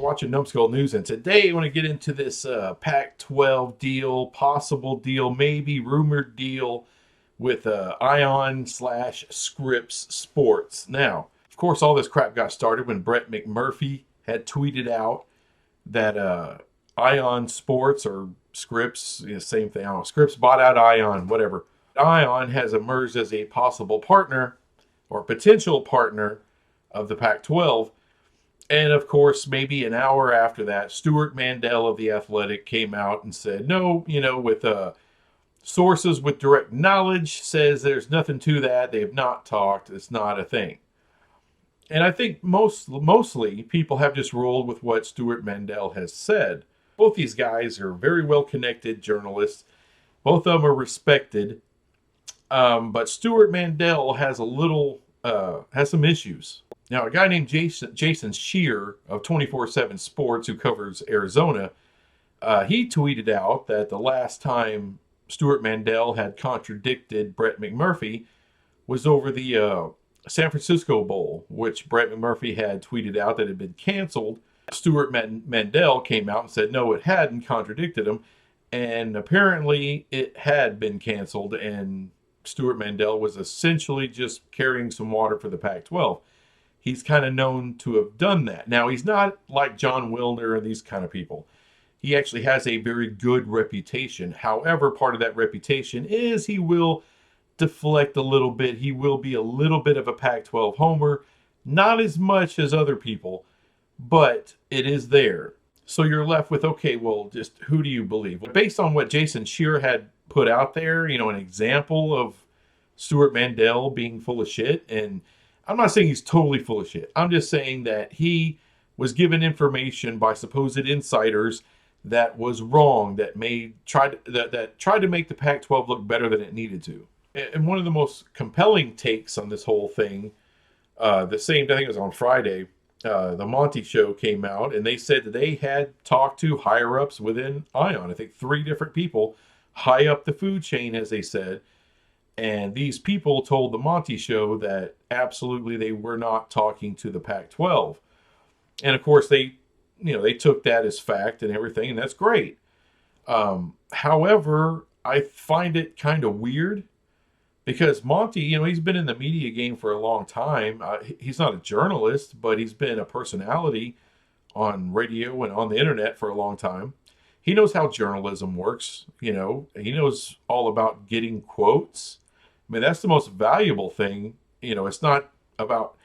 watching Numbskull News, and today I want to get into this Pac-12 deal, possible deal, maybe rumored deal with Ion slash Scripps Sports. Now, of course, all this crap got started when Brett McMurphy had tweeted out that Ion Sports or Scripps, same thing. I don't know, Scripps bought out Ion, whatever. Ion has emerged as a possible partner or potential partner of the Pac-12. And of course, maybe an hour after that, Stuart Mandel of The Athletic came out and said, no, with sources with direct knowledge says there's nothing to that. They have not talked. It's not a thing. And I think mostly people have just rolled with what Stuart Mandel has said. Both these guys are very well-connected journalists. Both of them are respected. But Stuart Mandel has has some issues. Now, a guy named Jason Shear of 24/7 Sports, who covers Arizona, he tweeted out that the last time Stuart Mandel had contradicted Brett McMurphy was over the San Francisco Bowl, which Brett McMurphy had tweeted out that had been canceled. Stuart Mandel came out and said, no, it hadn't, contradicted him. And apparently it had been canceled, and Stuart Mandel was essentially just carrying some water for the Pac-12. He's kind of known to have done that. Now, he's not like John Wilner and these kind of people. He actually has a very good reputation. However, part of that reputation is he will deflect a little bit. He will be a little bit of a Pac-12 homer. Not as much as other people, but it is there. So you're left with, okay, well, just who do you believe? Based on what Jason Shear had put out there, an example of Stuart Mandel being full of shit, and I'm not saying he's totally full of shit. I'm just saying that he was given information by supposed insiders that was wrong, that tried to make the Pac-12 look better than it needed to. And one of the most compelling takes on this whole thing, I think it was on Friday, the Monty Show came out, and they said that they had talked to higher-ups within Ion. I think 3 different people high up the food chain, as they said. And these people told the Monty Show that absolutely they were not talking to the Pac-12. And of course, they took that as fact and everything, and that's great. However, I find it kind of weird because Monty, he's been in the media game for a long time. He's not a journalist, but he's been a personality on radio and on the internet for a long time. He knows how journalism works. He knows all about getting quotes. I mean, that's the most valuable thing. It's not about,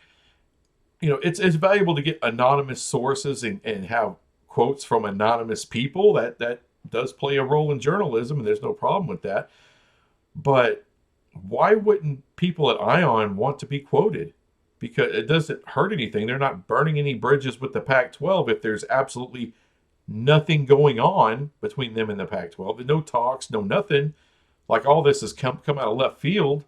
it's valuable to get anonymous sources and have quotes from anonymous people. That does play a role in journalism, and there's no problem with that. But why wouldn't people at Ion want to be quoted? Because it doesn't hurt anything. They're not burning any bridges with the Pac-12 if there's absolutely nothing going on between them and the Pac-12. No talks, no nothing. Like all this has come out of left field.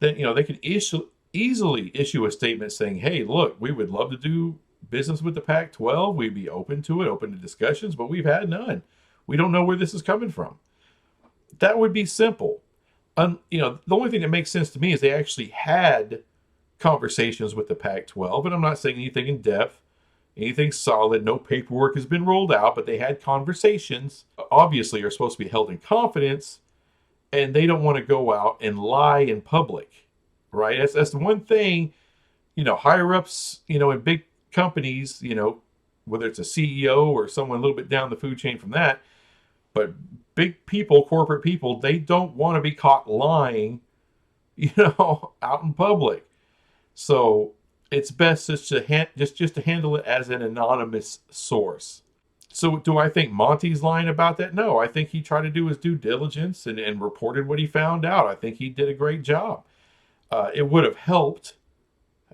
Then they could easily issue a statement saying, hey, look, we would love to do business with the Pac-12. We'd be open to it, open to discussions, but we've had none. We don't know where this is coming from. That would be simple. The only thing that makes sense to me is they actually had conversations with the Pac-12, and I'm not saying anything in depth, anything solid. No paperwork has been rolled out, but they had conversations. Obviously, are supposed to be held in confidence, and they don't want to go out and lie in public, right? That's the one thing, higher ups, in big companies, whether it's a CEO or someone a little bit down the food chain from that, but big people, corporate people, they don't want to be caught lying, out in public. So it's best just to handle it as an anonymous source. So do I think Monty's lying about that? No, I think he tried to do his due diligence and reported what he found out. I think he did a great job. It would have helped,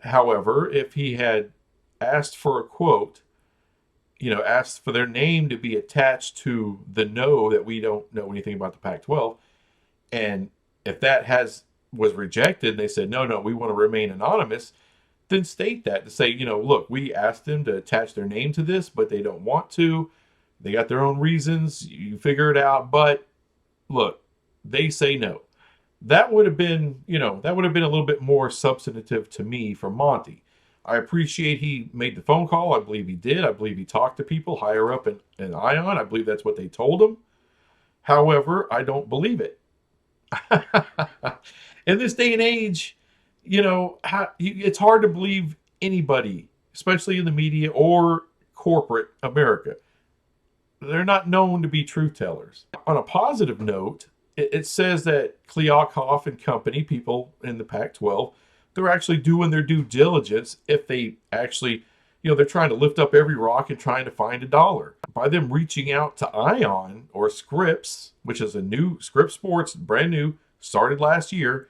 however, if he had asked for a quote, asked for their name to be attached to the that we don't know anything about the Pac-12. And if that was rejected, and they said, no, we want to remain anonymous, then state that to say, look, we asked them to attach their name to this, but they don't want to. They got their own reasons. You figure it out. But look, they say no. That would have been, a little bit more substantive to me from Monty. I appreciate he made the phone call. I believe he did. I believe he talked to people higher up in Ion. I believe that's what they told him. However, I don't believe it. In this day and age, it's hard to believe anybody, especially in the media or corporate America. They're not known to be truth tellers. On a positive note, it says that Kliavkoff and company, people in the Pac-12, they're actually doing their due diligence if they actually, they're trying to lift up every rock and trying to find a dollar. By them reaching out to Ion or Scripps, which is a new Scripps Sports, brand new, started last year,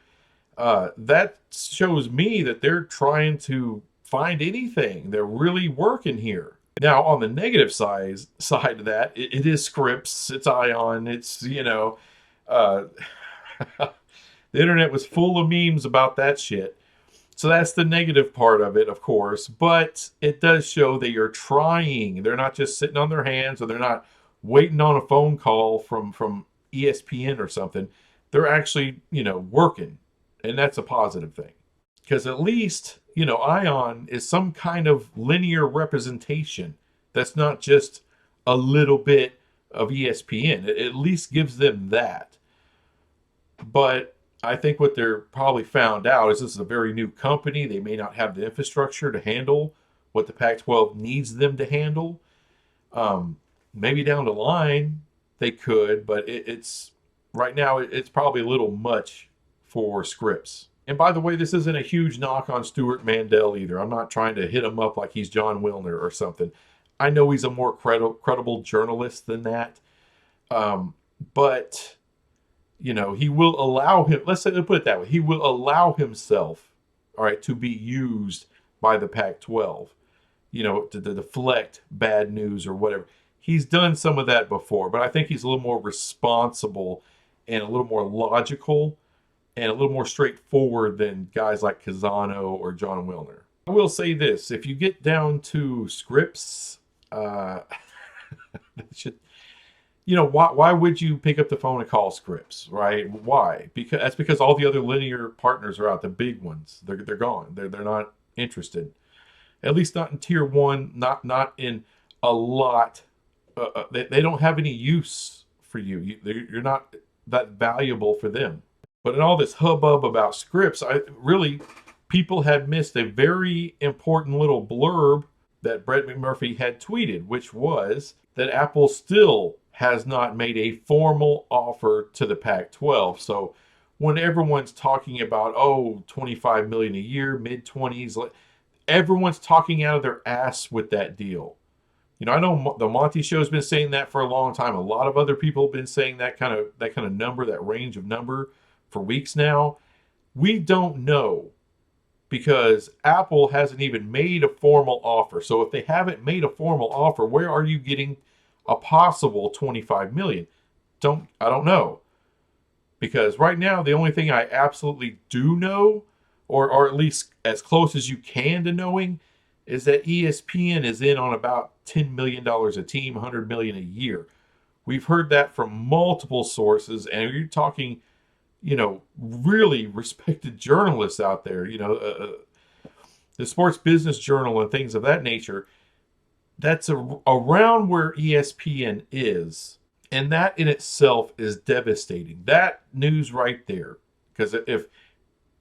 that shows me that they're trying to find anything. They're really working here. Now, on the negative side of that, it is Scripps, it's Ion, it's, the internet was full of memes about that shit. So that's the negative part of it, of course, but it does show that you're trying. They're not just sitting on their hands, or they're not waiting on a phone call from ESPN or something. They're actually, working, and that's a positive thing. Because at least, Ion is some kind of linear representation that's not just a little bit of ESPN. It at least gives them that. But I think what they're probably found out is this is a very new company. They may not have the infrastructure to handle what the Pac-12 needs them to handle. Maybe down the line they could, but it's right now it's probably a little much for Scripps. And by the way, this isn't a huge knock on Stuart Mandel either. I'm not trying to hit him up like he's John Wilner or something. I know he's a more credible journalist than that. But he will allow him, let's put it that way, he will allow himself, all right, to be used by the Pac-12, to deflect bad news or whatever. He's done some of that before, but I think he's a little more responsible and a little more logical and a little more straightforward than guys like Kazano or John Wilner. I will say this, if you get down to Scripps, why would you pick up the phone and call Scripps, right? Why? Because all the other linear partners are out, the big ones. They're gone. They're not interested. At least not in tier one, not in a lot. They don't have any use for you. You're not that valuable for them. But in all this hubbub about Scripps, people had missed a very important little blurb that Brett McMurphy had tweeted, which was that Apple still has not made a formal offer to the Pac-12. So when everyone's talking about, $25 million a year, mid-20s, everyone's talking out of their ass with that deal. I know the Monty Show's been saying that for a long time. A lot of other people have been saying that kind of number, that range of number for weeks now. We don't know because Apple hasn't even made a formal offer. So if they haven't made a formal offer, where are you getting a possible $25 million? I don't know. Because right now, the only thing I absolutely do know, or at least as close as you can to knowing, is that ESPN is in on about $10 million a team, $100 million a year. We've heard that from multiple sources, and you're talking, really respected journalists out there, the Sports Business Journal and things of that nature. That's around where ESPN is. And that in itself is devastating. That news right there. Because if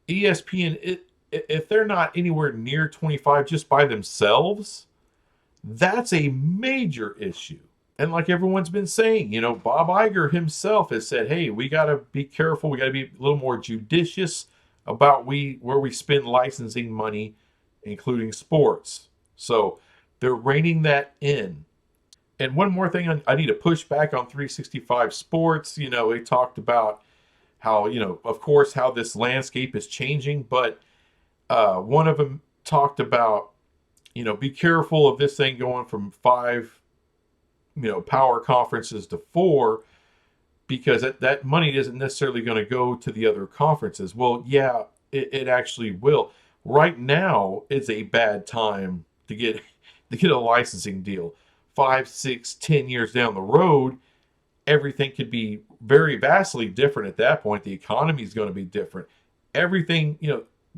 ESPN, if they're not anywhere near 25 just by themselves, that's a major issue. And like everyone's been saying, Bob Iger himself has said, hey, we got to be careful. We got to be a little more judicious about where we spend licensing money, including sports. So they're reining that in. And one more thing I need to push back on 365 Sports. They talked about how, of course, how this landscape is changing. But one of them talked about, be careful of this thing going from 5, power conferences to 4, because that money isn't necessarily going to go to the other conferences. Well, yeah, it actually will. Right now, it's a bad time to get a licensing deal. 5, 6, 10 years down the road, everything could be very vastly different at that point. The economy is going to be different. Everything,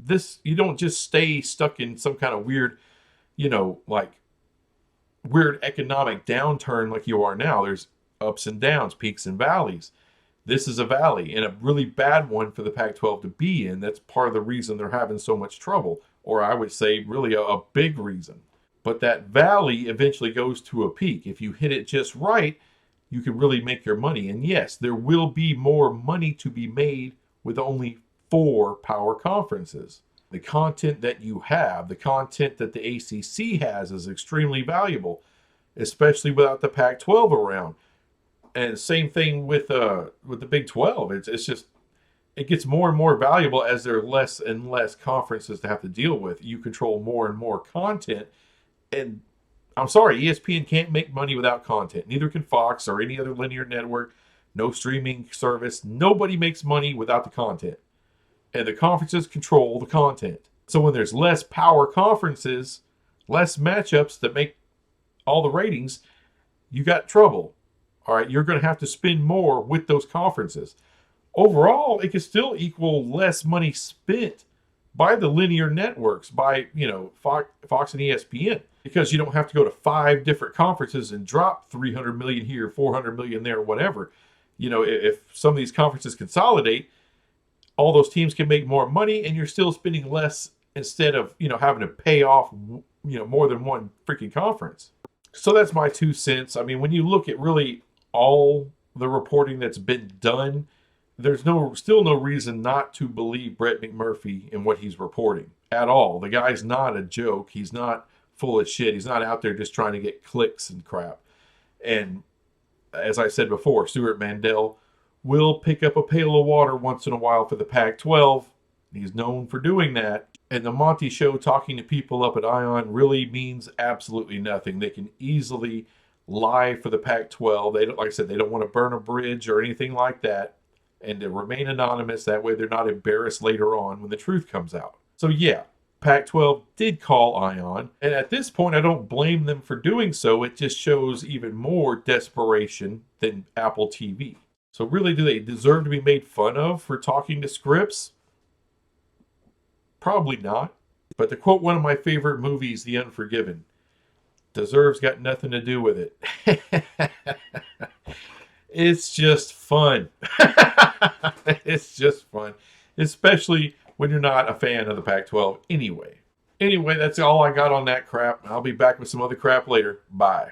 this, you don't just stay stuck in some kind of weird, like weird economic downturn like you are now. There's ups and downs, peaks and valleys. This is a valley, and a really bad one for the Pac-12 to be in. That's part of the reason they're having so much trouble, or I would say really a big reason. But that valley eventually goes to a peak. If you hit it just right, you can really make your money. And yes, there will be more money to be made with only 4 power conferences. The content that you have, the content that the ACC has, is extremely valuable, especially without the Pac-12 around. And same thing with the Big 12. It's just, it gets more and more valuable as there are less and less conferences to have to deal with. You control more and more content, and I'm sorry, ESPN can't make money without content. Neither can Fox or any other linear network. No streaming service. Nobody makes money without the content, and the conferences control the content. So when there's less power conferences, less matchups that make all the ratings, you got trouble. All right, you're going to have to spend more with those conferences. Overall, it can still equal less money spent by the linear networks, by Fox and ESPN, because you don't have to go to 5 different conferences and drop 300 million here, 400 million there, whatever. If some of these conferences consolidate, all those teams can make more money, and you're still spending less instead of having to pay off more than one freaking conference. So that's my 2 cents. I mean, when you look at really all the reporting that's been done, there's still no reason not to believe Brett McMurphy and what he's reporting at all. The guy's not a joke. He's not full of shit. He's not out there just trying to get clicks and crap. And as I said before, Stuart Mandel will pick up a pail of water once in a while for the Pac-12. He's known for doing that. And the Monty Show talking to people up at Ion really means absolutely nothing. They can easily lie for the Pac-12. They don't, like I said, they don't want to burn a bridge or anything like that, and to remain anonymous. That way they're not embarrassed later on when the truth comes out. So yeah, Pac-12 did call Ion, and at this point I don't blame them for doing so. It just shows even more desperation than Apple TV. So really, do they deserve to be made fun of for talking to Scripps? Probably not. But to quote one of my favorite movies, The Unforgiven, deserves got nothing to do with it. It's just fun. It's just fun. Especially when you're not a fan of the Pac-12 anyway. Anyway, that's all I got on that crap. I'll be back with some other crap later. Bye.